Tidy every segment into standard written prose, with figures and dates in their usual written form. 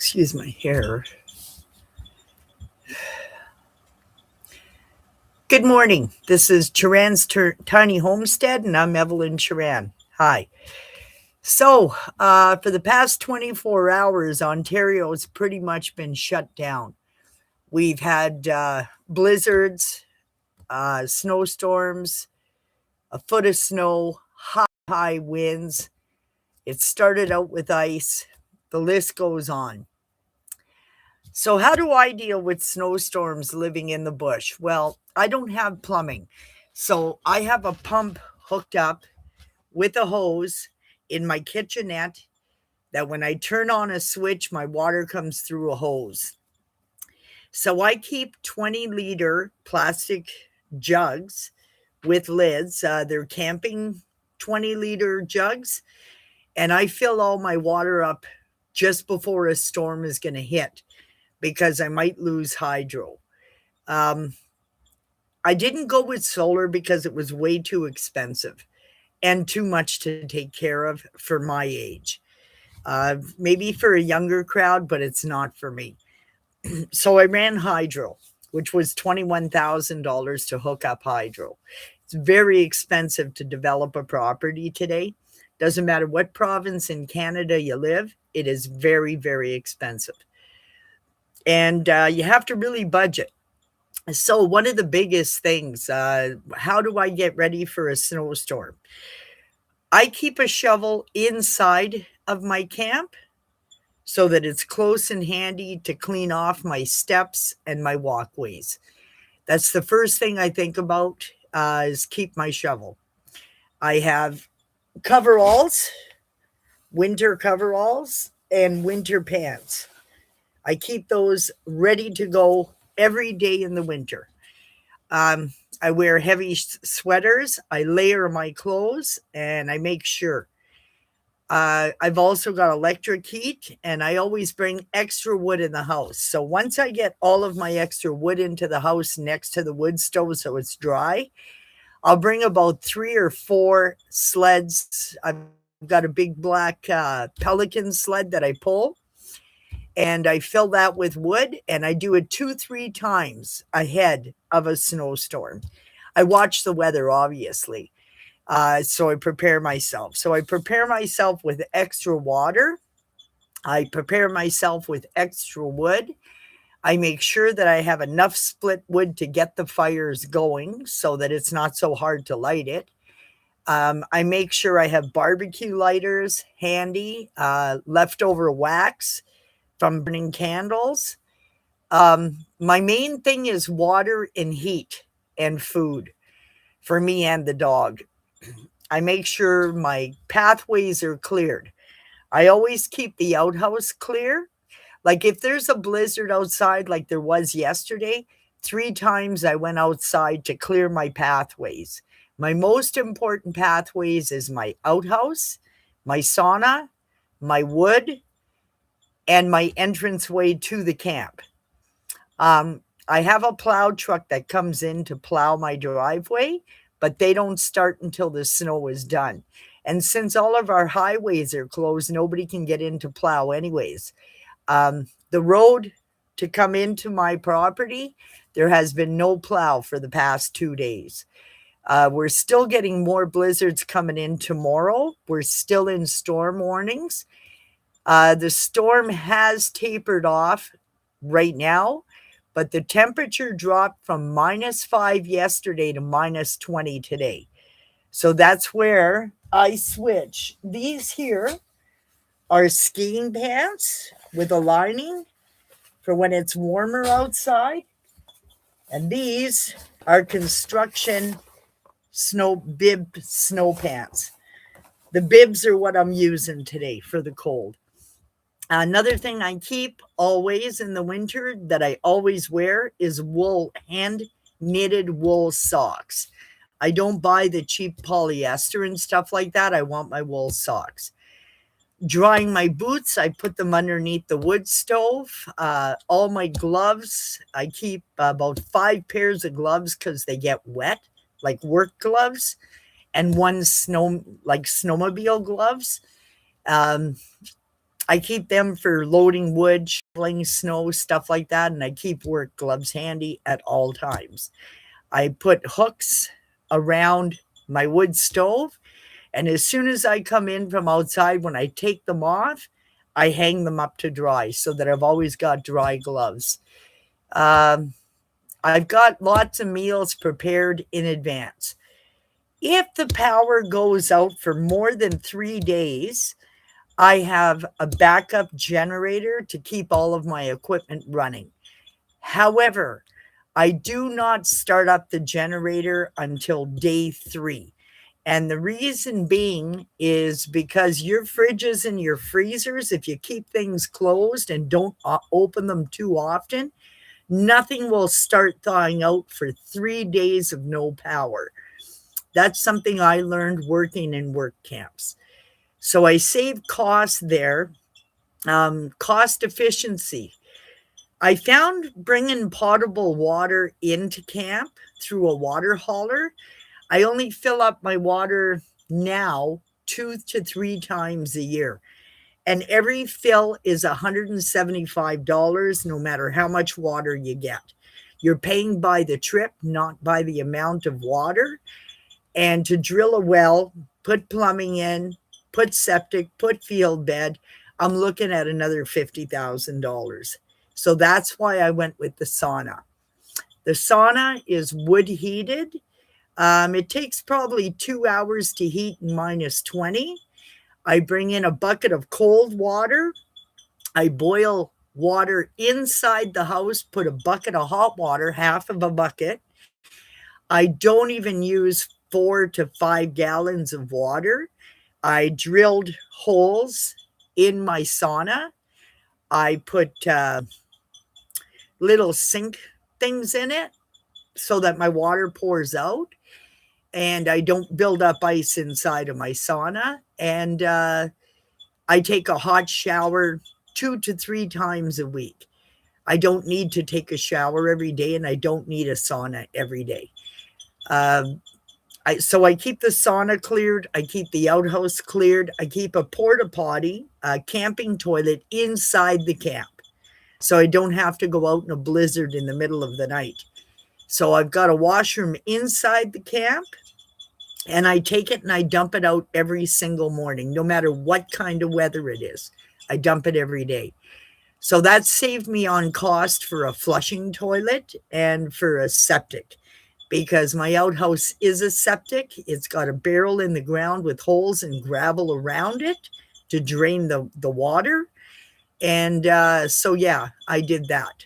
Excuse my hair. Good morning. This is Churan's Tiny Homestead, and I'm Evelyn Churan. Hi. For the past 24 hours, Ontario's pretty much been shut down. We've had blizzards, snowstorms, a foot of snow, high winds. It started out with ice. The list goes on. So, how do I deal with snowstorms living in the bush? Well, I don't have plumbing. So, I have a pump hooked up with a hose in my kitchenette that when I turn on a switch, my water comes through a hose. So, I keep 20-liter plastic jugs with lids. They're camping 20-liter jugs, and I fill all my water up just before a storm is going to hit because I might lose hydro. Um, I didn't go with solar because it was way too expensive and too much to take care of for my age. Maybe for a younger crowd, but it's not for me. So I ran hydro, which was $21,000 to hook up hydro. It's very expensive to develop a property today. Doesn't matter what province in Canada you live, it is very, very expensive. And you have to really budget. So, one of the biggest things, how do I get ready for a snowstorm? I keep a shovel inside of my camp so that it's close and handy to clean off my steps and my walkways. That's the first thing I think about is keep my shovel. I have coveralls, winter coveralls, and winter pants. I keep those ready to go every day in the winter. Um, I wear heavy sweaters. I layer my clothes and I make sure. I've also got electric heat and I always bring extra wood in the house. So once I get all of my extra wood into the house next to the wood stove so it's dry, I'll bring about 3 or 4 sleds. I've got a big black pelican sled that I pull and I fill that with wood and I do it 2, 3 times ahead of a snowstorm. I watch the weather, obviously. So I prepare myself. So I prepare myself with extra water. I prepare myself with extra wood. I make sure that I have enough split wood to get the fires going so that it's not so hard to light it. I make sure I have barbecue lighters handy, leftover wax from burning candles. My main thing is water and heat and food for me and the dog. I make sure my pathways are cleared. I always keep the outhouse clear. Like if there's a blizzard outside, like there was yesterday, 3 times I went outside to clear my pathways. My most important pathways is my outhouse, my sauna, my wood, and my entranceway to the camp. I have a plow truck that comes in to plow my driveway, but they don't start until the snow is done. And since all of our highways are closed, nobody can get in to plow anyways. The road to come into my property, there has been no plow for the past 2 days. We're still getting more blizzards coming in tomorrow. We're still in storm warnings. The storm has tapered off right now, but the temperature dropped from -5 yesterday to -20 today. So that's where I switch. These here are skiing pants with a lining for when it's warmer outside. And these are construction snow pants. The bibs are what I'm using today for the cold. Another thing I keep always in the winter that I always wear is wool, hand knitted wool socks. I don't buy the cheap polyester and stuff like that. I want my wool socks. Drying my boots, I put them underneath the wood stove. All my gloves, I keep about 5 pairs of gloves because they get wet, like work gloves, and one snowmobile gloves. Um, I keep them for loading wood, shoveling snow, stuff like that, and I keep work gloves handy at all times. I put hooks around my wood stove, and as soon as I come in from outside, when I take them off, I hang them up to dry so that I've always got dry gloves. Um, I've got lots of meals prepared in advance. If the power goes out for more than 3 days, I have a backup generator to keep all of my equipment running. However, I do not start up the generator until day 3. And the reason being is because your fridges and your freezers, if you keep things closed and don't open them too often, nothing will start thawing out for 3 days of no power. That's something I learned working in work camps. So I save costs there. Cost efficiency. I found bringing potable water into camp through a water hauler. I only fill up my water now 2 to 3 times a year. And every fill is $175 no matter how much water you get. You're paying by the trip, not by the amount of water. And to drill a well, put plumbing in, put septic, put field bed, I'm looking at another $50,000. So that's why I went with the sauna. The sauna is wood heated. It takes probably 2 hours to heat in -20. I bring in a bucket of cold water. I boil water inside the house, put a bucket of hot water, half of a bucket. I don't even use 4 to 5 gallons of water. I drilled holes in my sauna. I put little sink things in it so that my water pours out and I don't build up ice inside of my sauna. And I take a hot shower 2 to 3 times a week. I don't need to take a shower every day, and I don't need a sauna every day. So I keep the sauna cleared. I keep the outhouse cleared. I keep a porta potty, a camping toilet inside the camp. So I don't have to go out in a blizzard in the middle of the night. So I've got a washroom inside the camp, and I take it and I dump it out every single morning, no matter what kind of weather it is. I dump it every day. So that saved me on cost for a flushing toilet and for a septic, because my outhouse is a septic. It's got a barrel in the ground with holes and gravel around it to drain the water. And so, yeah, I did that.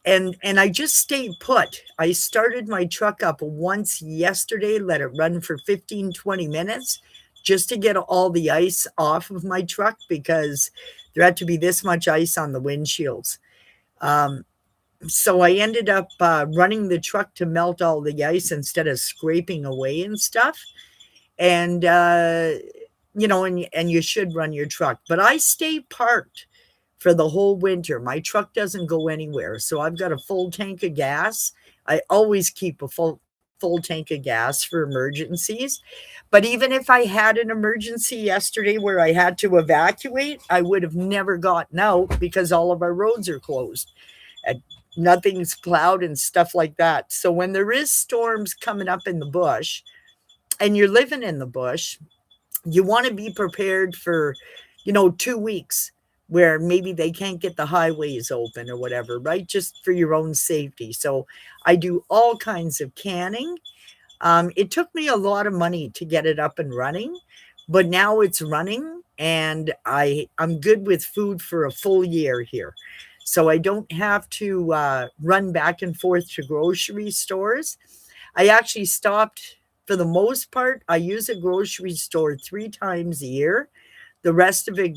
And I just stayed put. I started my truck up once yesterday, let it run for 15-20 minutes just to get all the ice off of my truck, because there had to be this much ice on the windshields. So I ended up running the truck to melt all the ice instead of scraping away and stuff. And, you know, and you should run your truck. But I stay parked for the whole winter. My truck doesn't go anywhere. So I've got a full tank of gas. I always keep a full tank of gas for emergencies. But even if I had an emergency yesterday where I had to evacuate, I would have never gotten out because all of our roads are closed. And nothing's plowed and stuff like that. So when there is storms coming up in the bush and you're living in the bush, you want to be prepared for, 2 weeks where maybe they can't get the highways open or whatever, right? Just for your own safety. So I do all kinds of canning. It took me a lot of money to get it up and running, but now it's running, and I'm good with food for a full year here. So I don't have to run back and forth to grocery stores. I actually stopped, for the most part, I use a grocery store 3 times a year. The rest of it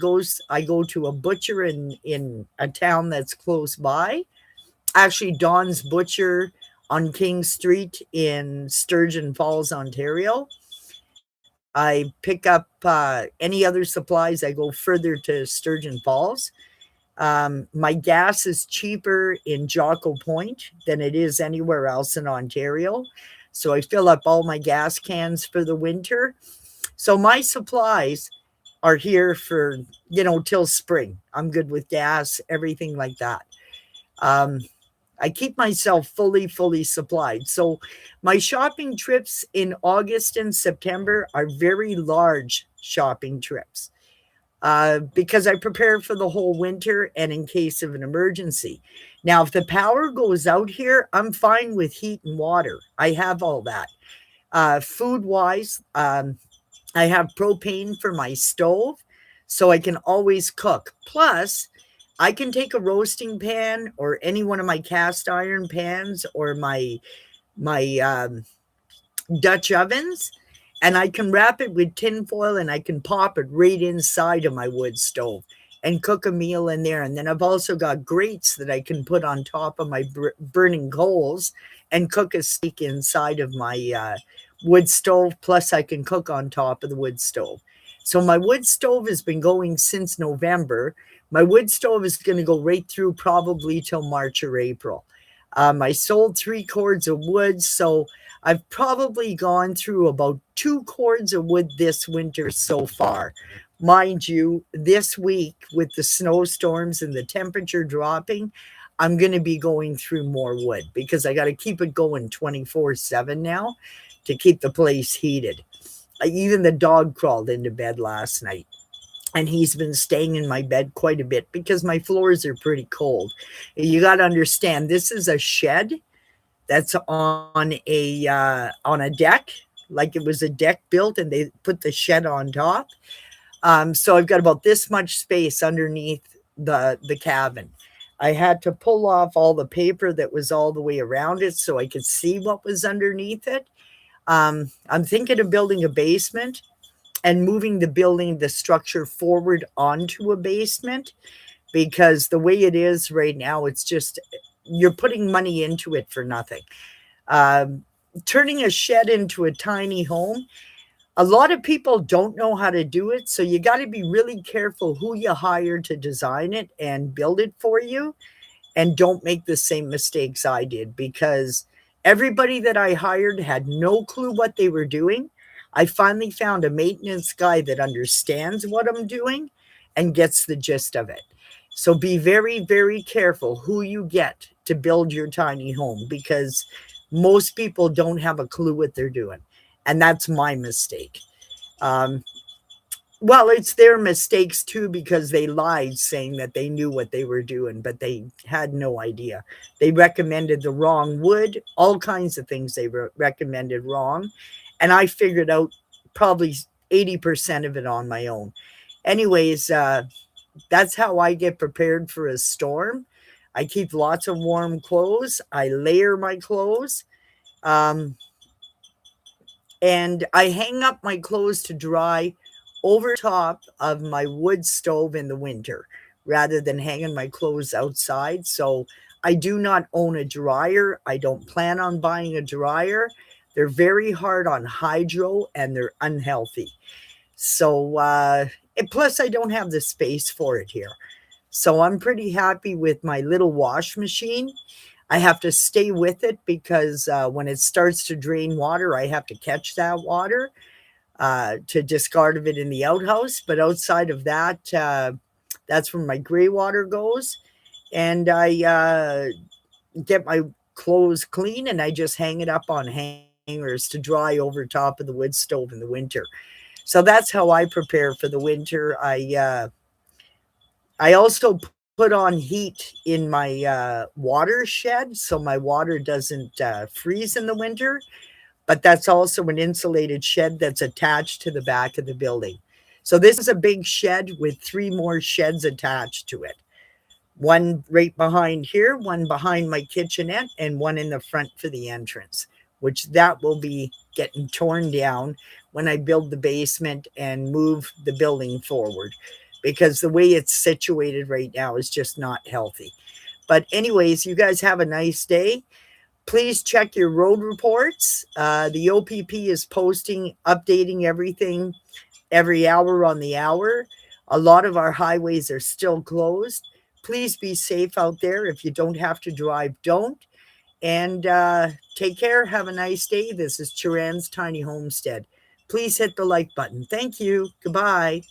I go to a butcher in a town that's close by. Actually, Don's Butcher on King Street in Sturgeon Falls, Ontario. I pick up any other supplies. I go further to Sturgeon Falls. My gas is cheaper in Jocko Point than it is anywhere else in Ontario. So I fill up all my gas cans for the winter. So my supplies are here for, till spring. I'm good with gas, everything like that. Um, I keep myself fully supplied. So my shopping trips in August and September are very large shopping trips, because I prepare for the whole winter and in case of an emergency. Now, if the power goes out here, I'm fine with heat and water. I have all that. Food wise, I have propane for my stove, so I can always cook. Plus, I can take a roasting pan or any one of my cast iron pans or my Dutch ovens, and I can wrap it with tin foil and I can pop it right inside of my wood stove and cook a meal in there. And then I've also got grates that I can put on top of my burning coals and cook a steak inside of my wood stove. Plus, I can cook on top of the wood stove. So my wood stove has been going since November. My wood stove is going to go right through probably till March or April. I sold 3 cords of wood, so I've probably gone through about 2 cords of wood this winter so far. Mind you, this week with the snowstorms and the temperature dropping, I'm going to be going through more wood because I got to keep it going 24/7 now to keep the place heated. Even the dog crawled into bed last night, and he's been staying in my bed quite a bit because my floors are pretty cold. You got to understand, this is a shed that's on a deck, like it was a deck built and they put the shed on top. So I've got about this much space underneath the cabin. I had to pull off all the paper that was all the way around it so I could see what was underneath it. I'm thinking of building a basement and moving the structure forward onto a basement, because the way it is right now, it's just, you're putting money into it for nothing. Um, Turning a shed into a tiny home, a lot of people don't know how to do it. So you got to be really careful who you hire to design it and build it for you. And don't make the same mistakes I did, because everybody that I hired had no clue what they were doing. I finally found a maintenance guy that understands what I'm doing and gets the gist of it. So be very careful who you get to build your tiny home, because most people don't have a clue what they're doing. And that's my mistake. Um, well, it's their mistakes too, because they lied saying that they knew what they were doing, but they had no idea. They recommended the wrong wood, all kinds of things they recommended wrong. And I figured out probably 80% of it on my own. Anyways, that's how I get prepared for a storm. I keep lots of warm clothes. I layer my clothes. Um, and I hang up my clothes to dry over top of my wood stove in the winter rather than hanging my clothes outside. So I do not own a dryer. I don't plan on buying a dryer. They're very hard on hydro and they're unhealthy. So, and plus, I don't have the space for it here. So I'm pretty happy with my little wash machine. I have to stay with it because when it starts to drain water, I have to catch that water to discard of it in the outhouse. But outside of that, that's where my gray water goes. And I get my clothes clean and I just hang it up on hangers to dry over top of the wood stove in the winter. So that's how I prepare for the winter. I also put on heat in my water shed so my water doesn't freeze in the winter. But that's also an insulated shed that's attached to the back of the building. So this is a big shed with 3 more sheds attached to it. One right behind here, one behind my kitchenette, and one in the front for the entrance, which that will be getting torn down when I build the basement and move the building forward, because the way it's situated right now is just not healthy. But anyways, you guys have a nice day. Please check your road reports. The OPP is posting, updating everything every hour on the hour. A lot of our highways are still closed. Please be safe out there. If you don't have to drive, don't. And take care. Have a nice day. This is Churan's Tiny Homestead. Please hit the like button. Thank you. Goodbye.